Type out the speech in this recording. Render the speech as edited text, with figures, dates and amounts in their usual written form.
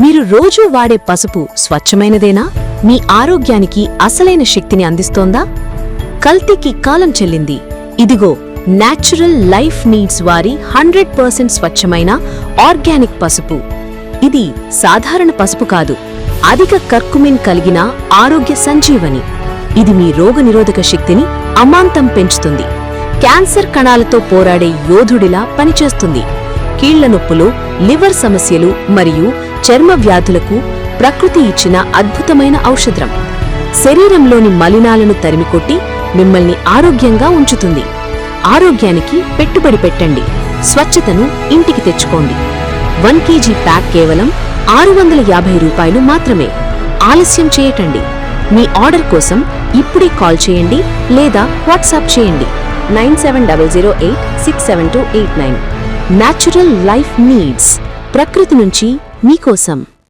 మీరు రోజూ వాడే పసుపు స్వచ్ఛమైనదేనా? మీ ఆరోగ్యానికి అసలైన శక్తిని అందిస్తోందా? కల్తీకి కాలం చెల్లింది. ఇదిగో న్యాచురల్ లైఫ్ నీడ్స్ వారి 100% స్వచ్ఛమైన ఆర్గానిక్ పసుపు. ఇది సాధారణ పసుపు కాదు, అధిక కర్కుమిన్ కలిగిన ఆరోగ్య సంజీవని. ఇది మీ రోగనిరోధక శక్తిని అమాంతం పెంచుతుంది. క్యాన్సర్ కణాలతో పోరాడే యోధుడిలా పనిచేస్తుంది. కీళ్ల నొప్పులు, లివర్ సమస్యలు మరియు చర్మ వ్యాధులకు ప్రకృతి ఇచ్చిన అద్భుతమైన ఔషధం. శరీరంలోని మలినాలను తరిమికొట్టి మిమ్మల్ని ఆరోగ్యంగా ఉంచుతుంది. ఆరోగ్యానికి పెట్టుబడి పెట్టండి. స్వచ్ఛతను ఇంటికి తెచ్చుకోండి. 1 kg ప్యాక్ కేవలం 650 రూపాయలు మాత్రమే. ఆలస్యం చేయకండి. మీ ఆర్డర్ కోసం ఇప్పుడే కాల్ చేయండి లేదా వాట్సాప్ చేయండి 9700867289. న్యాచురల్ లైఫ్ నీడ్స్, ప్రకృతి నుంచి మీకోసం.